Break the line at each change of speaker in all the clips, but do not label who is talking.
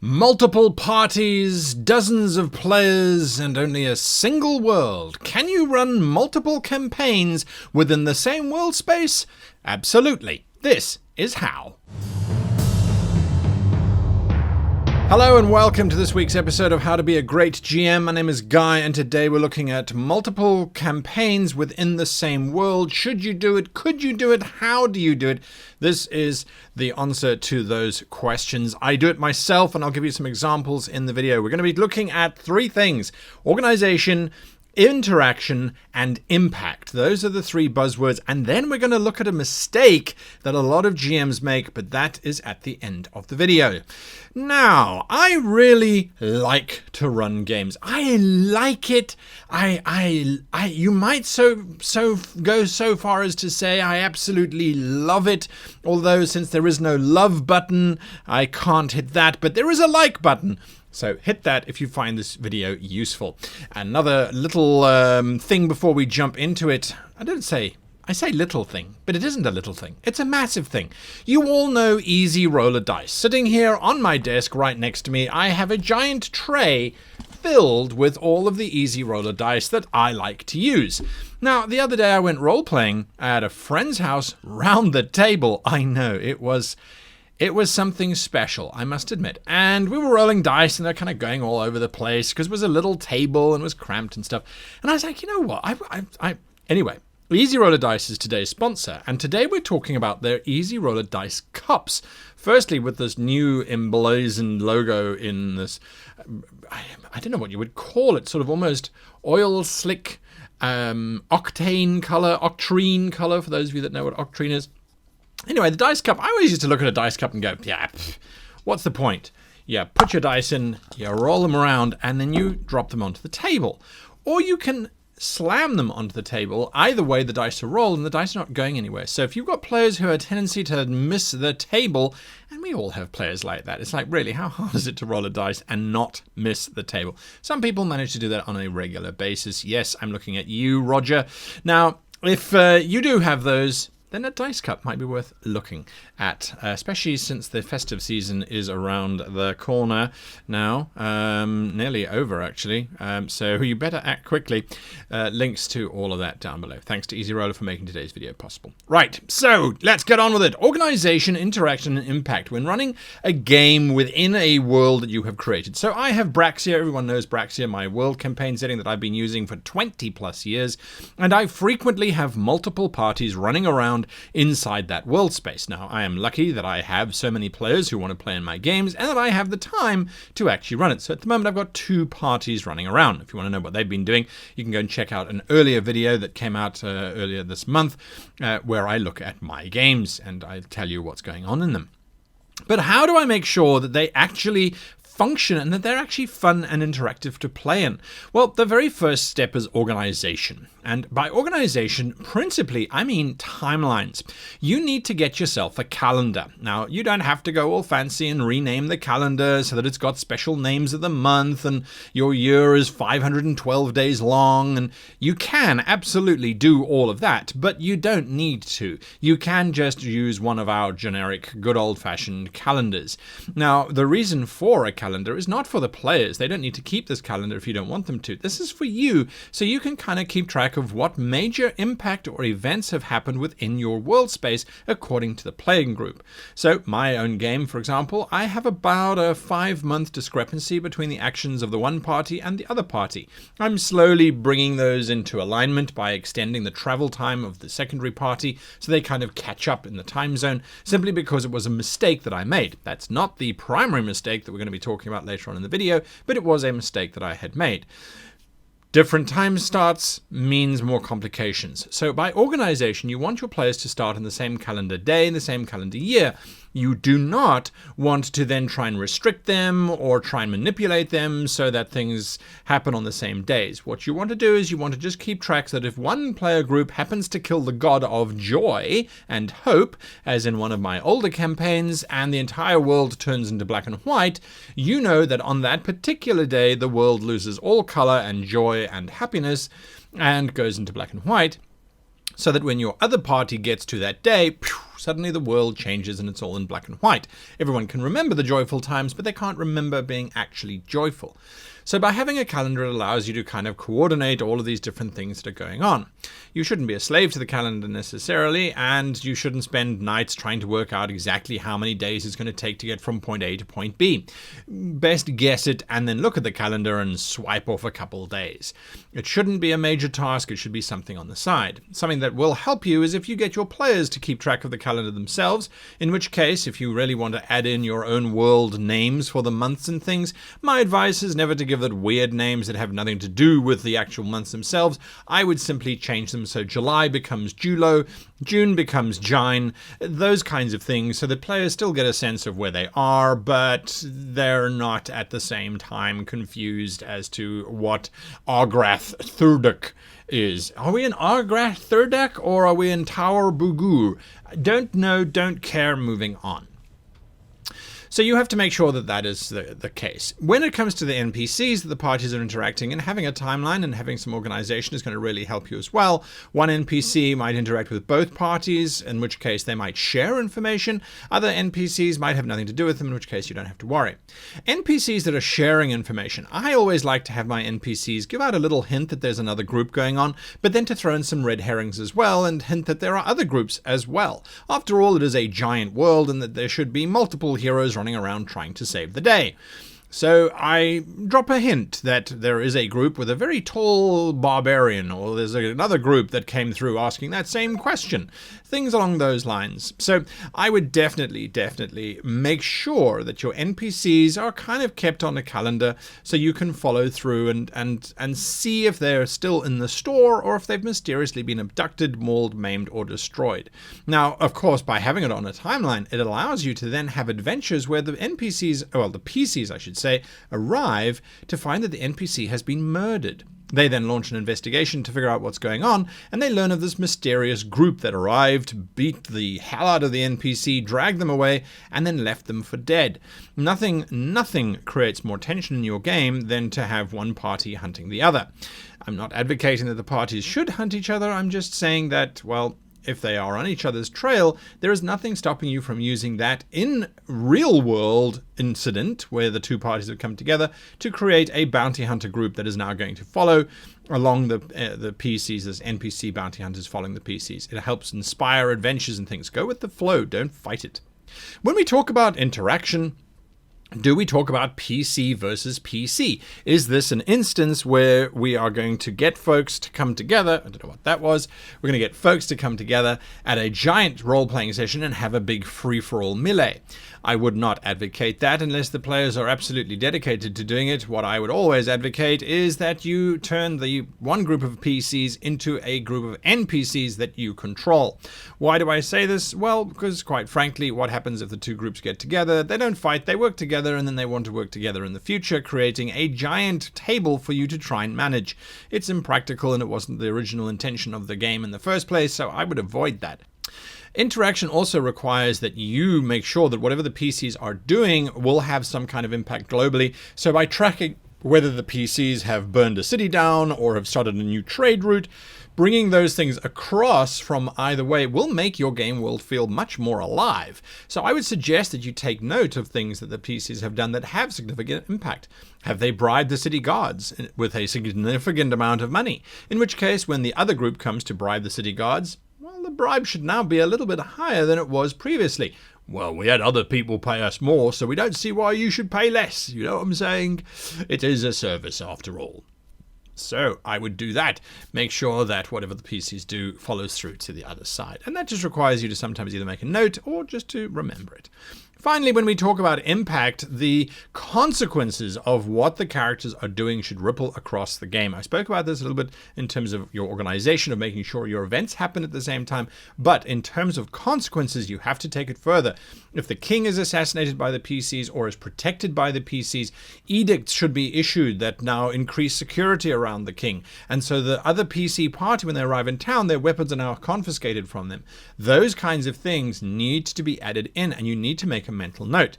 Multiple parties, dozens of players, and only a single world. Can you run multiple campaigns within the same world space? Absolutely. This is how. Hello and welcome to this week's episode of How to Be a Great GM. My name is Guy and today we're looking at multiple campaigns within the same world. Should you do it? Could you do it? How do you do it? This is the answer to those questions. I do it myself and I'll give you some examples in the video. We're going to be looking at three things: organization, interaction, and impact. Those are the three buzzwords. And then we're going to look at a mistake that a lot of GMs make, but that is at the end of the video. Now, I really like to run games. I like it. You might go so far as to say I absolutely love it. Although since there is no love button, I can't hit that, but there is a like button. So hit that if you find this video useful. Another little thing before we jump into it. I say little thing, but it isn't a little thing. It's a massive thing. You all know easy roller dice. Sitting here on my desk right next to me, I have a giant tray filled with all of the easy roller dice that I like to use. Now, the other day I went role-playing at a friend's house round the table. I know, it was something special, I must admit. And we were rolling dice and they're kind of going all over the place because it was a little table and it was cramped and stuff. And I was like, you know what? Anyway, Easy Roller Dice is today's sponsor. And today we're talking about their Easy Roller Dice cups. Firstly, with this new emblazoned logo in this, I don't know what you would call it, sort of almost oil slick octane color, for those of you that know what octane is. Anyway, the dice cup, I always used to look at a dice cup and go, what's the point? Yeah, put your dice in, you roll them around, and then you drop them onto the table. Or you can slam them onto the table. Either way, the dice are rolled and the dice are not going anywhere. So if you've got players who have a tendency to miss the table, and we all have players like that, it's like, really, how hard is it to roll a dice and not miss the table? Some people manage to do that on a regular basis. Yes, I'm looking at you, Roger. Now, if you do have those, then a dice cup might be worth looking at, especially since the festive season is around the corner now, nearly over actually, so you better act quickly. Links to all of that down below. Thanks to Easy Roller for making today's video possible. Right, so let's get on with it. Organization, interaction, and impact when running a game within a world that you have created. So I have Braxia. Everyone knows Braxia, my world campaign setting that I've been using for 20 plus years, and I frequently have multiple parties running around inside that world space. Now, I am lucky that I have so many players who want to play in my games and that I have the time to actually run it. So at the moment, I've got 2 parties running around. If you want to know what they've been doing, you can go and check out an earlier video that came out earlier this month where I look at my games and I tell you what's going on in them. But how do I make sure that they actually function and that they're actually fun and interactive to play in? Well, the very first step is organization. And by organization, principally, I mean timelines. You need to get yourself a calendar. Now, you don't have to go all fancy and rename the calendar so that it's got special names of the month and your year is 512 days long. And you can absolutely do all of that, but you don't need to. You can just use one of our generic, good old-fashioned calendars. Now, the reason for a calendar is not for the players. They don't need to keep this calendar if you don't want them to. This is for you, so you can kind of keep track of what major impact or events have happened within your world space according to the playing group. So my own game, for example, I have about a 5-month discrepancy between the actions of the one party and the other party. I'm slowly bringing those into alignment by extending the travel time of the secondary party so they kind of catch up in the time zone, simply because it was a mistake that I made. That's not the primary mistake that we're going to be talking about later on in the video, but it was a mistake that I had made. Different time starts means more complications. So by organization, you want your players to start in the same calendar day, in the same calendar year. You do not want to then try and restrict them or try and manipulate them so that things happen on the same days. What you want to do is you want to just keep track so that if one player group happens to kill the god of joy and hope, as in one of my older campaigns, and the entire world turns into black and white, you know that on that particular day the world loses all color and joy and happiness and goes into black and white, so that when your other party gets to that day, suddenly the world changes and it's all in black and white. Everyone can remember the joyful times, but they can't remember being actually joyful. So by having a calendar, it allows you to kind of coordinate all of these different things that are going on. You shouldn't be a slave to the calendar necessarily, and you shouldn't spend nights trying to work out exactly how many days it's going to take to get from point A to point B. Best guess it and then look at the calendar and swipe off a couple days. It shouldn't be a major task, it should be something on the side. Something that will help you is if you get your players to keep track of the calendar themselves, in which case, if you really want to add in your own world names for the months and things, my advice is never to give it weird names that have nothing to do with the actual months themselves. I would simply change them so July becomes Julo, June becomes Jine, those kinds of things, so that players still get a sense of where they are, but they're not at the same time confused as to what Argrath Thurduk is. Are we in Argrath Thurduk or are we in Tower Bugur? Don't know, don't care, moving on. So you have to make sure that that is the case. When it comes to the NPCs that the parties are interacting, and having a timeline and having some organization is going to really help you as well. One NPC might interact with both parties, in which case they might share information. Other NPCs might have nothing to do with them, in which case you don't have to worry. NPCs that are sharing information. I always like to have my NPCs give out a little hint that there's another group going on, but then to throw in some red herrings as well and hint that there are other groups as well. After all, it is a giant world and that there should be multiple heroes running around trying to save the day. So I drop a hint that there is a group with a very tall barbarian, or there's another group that came through asking that same question. Things along those lines. So I would definitely make sure that your NPCs are kind of kept on a calendar so you can follow through and see if they're still in the store or if they've mysteriously been abducted, mauled, maimed, or destroyed. Now, of course, by having it on a timeline, it allows you to then have adventures where the NPCs, well, the PCs, I should say, arrive to find that the NPC has been murdered. They then launch an investigation to figure out what's going on, and they learn of this mysterious group that arrived, beat the hell out of the NPC, dragged them away, and then left them for dead. Nothing creates more tension in your game than to have one party hunting the other. I'm not advocating that the parties should hunt each other, I'm just saying that, well, if they are on each other's trail, there is nothing stopping you from using that in real-world incident where the two parties have come together to create a bounty hunter group that is now going to follow along the PCs as NPC bounty hunters following the PCs. It helps inspire adventures and things. Go with the flow, don't fight it. When we talk about interaction, do we talk about PC versus PC? Is this an instance where we are going to get folks to come together? I don't know what that was. We're going to get folks to come together at a giant role-playing session and have a big free-for-all melee. I would not advocate that unless the players are absolutely dedicated to doing it. What I would always advocate is that you turn the one group of PCs into a group of NPCs that you control. Why do I say this? Well, because quite frankly, what happens if the two groups get together? They don't fight, they work together, and then they want to work together in the future, creating a giant table for you to try and manage. It's impractical, and it wasn't the original intention of the game in the first place, so I would avoid that. Interaction also requires that you make sure that whatever the PCs are doing will have some kind of impact globally. So by tracking whether the PCs have burned a city down or have started a new trade route, bringing those things across from either way will make your game world feel much more alive. So I would suggest that you take note of things that the PCs have done that have significant impact. Have they bribed the city guards with a significant amount of money? In which case, when the other group comes to bribe the city guards, well, the bribe should now be a little bit higher than it was previously. Well, we had other people pay us more, so we don't see why you should pay less. You know what I'm saying? It is a service after all. So I would do that. Make sure that whatever the PCs do follows through to the other side. And that just requires you to sometimes either make a note or just to remember it. Finally, when we talk about impact, the consequences of what the characters are doing should ripple across the game. I spoke about this a little bit in terms of your organization, of making sure your events happen at the same time. But in terms of consequences, you have to take it further. If the king is assassinated by the PCs or is protected by the PCs, edicts should be issued that now increase security around the king. And so the other PC party, when they arrive in town, their weapons are now confiscated from them. Those kinds of things need to be added in, and you need to make a mental note.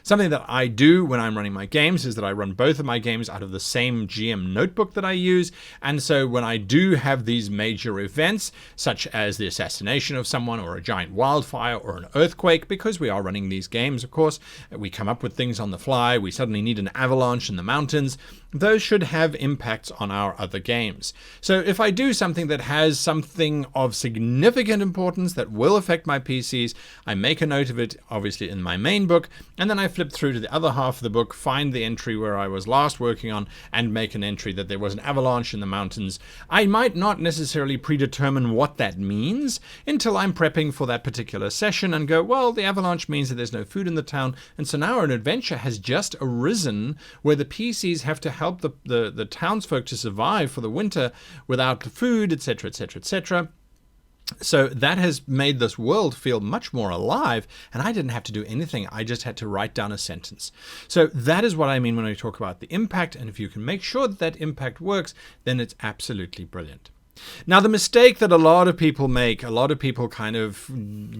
Something that I do when I'm running my games is that I run both of my games out of the same GM notebook that I use. And so when I do have these major events, such as the assassination of someone or a giant wildfire or an earthquake, because we are running these games, of course, we come up with things on the fly, we suddenly need an avalanche in the mountains, those should have impacts on our other games. So if I do something that has something of significant importance that will affect my PCs, I make a note of it, obviously in my main book, and then I flip through to the other half of the book, find the entry where I was last working on, and make an entry that there was an avalanche in the mountains. I might not necessarily predetermine what that means until I'm prepping for that particular session and go, well, the avalanche means that there's no food in the town, and so now an adventure has just arisen where the PCs have to help the townsfolk to survive for the winter without food, etc., etc., etc. So that has made this world feel much more alive, and I didn't have to do anything. I just had to write down a sentence. So that is what I mean when I talk about the impact, and if you can make sure that that impact works, then it's absolutely brilliant. Now, the mistake that a lot of people make, a lot of people kind of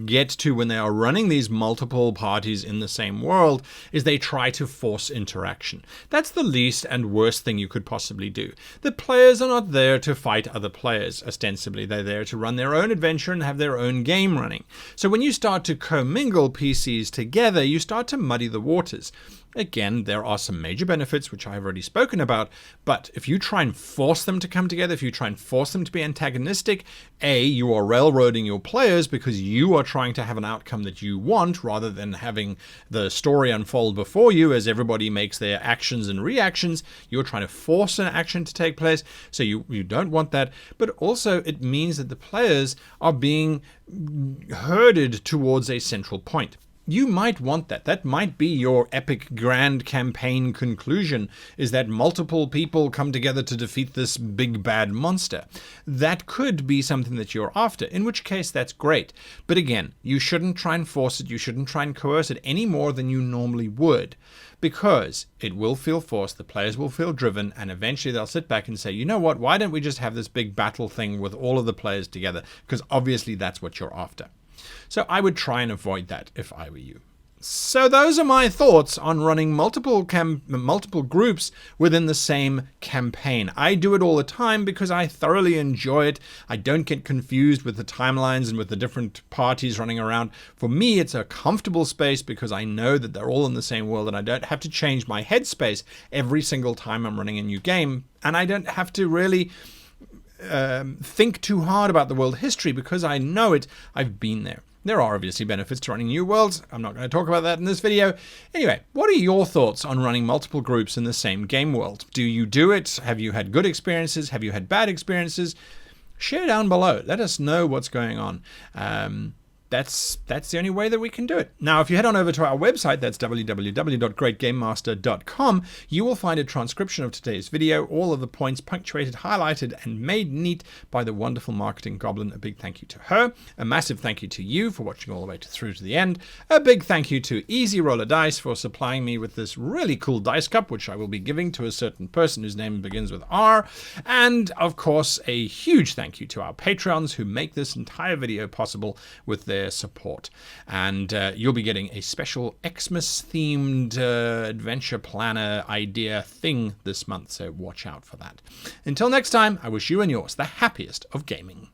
get to when they are running these multiple parties in the same world, is they try to force interaction. That's the least and worst thing you could possibly do. The players are not there to fight other players, ostensibly. They're there to run their own adventure and have their own game running. So when you start to commingle PCs together, you start to muddy the waters. Again, there are some major benefits, which I've already spoken about, but if you try and force them to come together, if you try and force them to be antagonistic, A, you are railroading your players because you are trying to have an outcome that you want rather than having the story unfold before you as everybody makes their actions and reactions. You're trying to force an action to take place, so you don't want that. But also it means that the players are being herded towards a central point. You might want that. That might be your epic grand campaign conclusion, is that multiple people come together to defeat this big bad monster. That could be something that you're after, in which case that's great. But again, you shouldn't try and force it. You shouldn't try and coerce it any more than you normally would, because it will feel forced, the players will feel driven, and eventually they'll sit back and say, you know what, why don't we just have this big battle thing with all of the players together? Because obviously that's what you're after. So I would try and avoid that if I were you. So those are my thoughts on running multiple groups within the same campaign. I do it all the time because I thoroughly enjoy it. I don't get confused with the timelines and with the different parties running around. For me, it's a comfortable space because I know that they're all in the same world and I don't have to change my headspace every single time I'm running a new game. And I don't have to really think too hard about the world history because I know it. I've been there. There are obviously benefits to running new worlds. I'm not going to talk about that in this video. Anyway, what are your thoughts on running multiple groups in the same game world? Do you do it? Have you had good experiences? Have you had bad experiences? Share down below. Let us know what's going on. That's the only way that we can do it. Now, if you head on over to our website, that's www.greatgamemaster.com, you will find a transcription of today's video, all of the points punctuated, highlighted, and made neat by the wonderful marketing goblin. A big thank you to her. A massive thank you to you for watching all the way through to the end. A big thank you to Easy Roller Dice for supplying me with this really cool dice cup, which I will be giving to a certain person whose name begins with R. And, of course, a huge thank you to our Patreons who make this entire video possible with their support. And you'll be getting a special Xmas themed adventure planner idea thing this month, so watch out for that. Until next time, I wish you and yours the happiest of gaming.